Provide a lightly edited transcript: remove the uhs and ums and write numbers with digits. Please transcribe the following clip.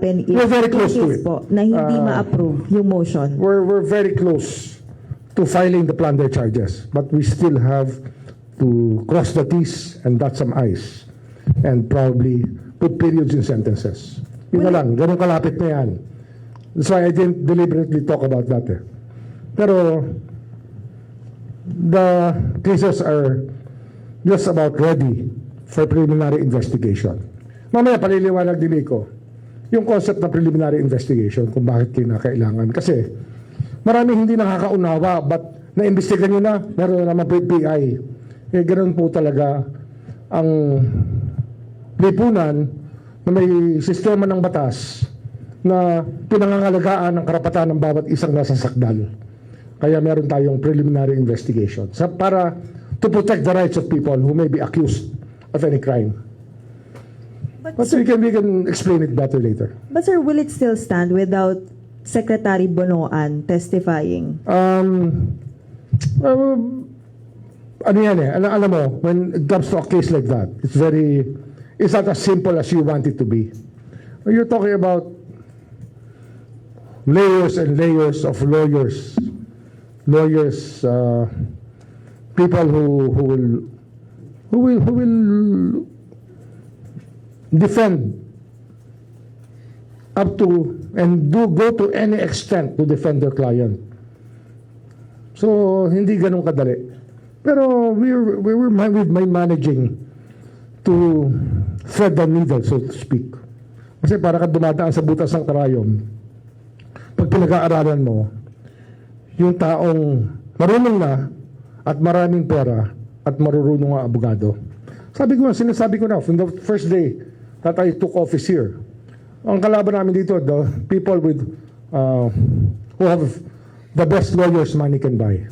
if We're very close to case it. po na hindi ma-approve yung motion? We're very close to filing the plunder charges, but we still have to cross the T's and dot some I's and probably put periods in sentences. Yun na lang, ganun kalapit na yan. That's why I didn't deliberately talk about that. Pero the cases are just about ready for preliminary investigation. Mamaya paliliwanag din ko yung concept ng preliminary investigation kung bakit kinakailangan. Kasi maraming hindi nakakaunawa, but na-imbestigan nyo na, meron na naman PI. Eh, ganoon po talaga ang lipunan na may sistema ng batas na pinangangalagaan ang karapatan ng bawat isang nasasakdal. Kaya meron tayong preliminary investigation para to protect the rights of people who may be accused of any crime. But we can explain it better later. But sir, will it still stand without Secretary Bonoan testifying? Ano yan eh, alam mo, when it comes to a case like that, it's not as simple as you want it to be. You're talking about layers and layers of lawyers, people who will defend up to and go to any extent to defend their client. So hindi ganun kadali. Pero we were managing to thread the needle, so to speak. Kasi para ka dumadaan sa butas ng karayom, pag pinag-aaralan mo, yung taong marunong na at maraming pera at marurunong nga abogado. Sinasabi ko na, from the first day that I took office here, ang kalaban namin dito, the people with who have the best lawyers money can buy.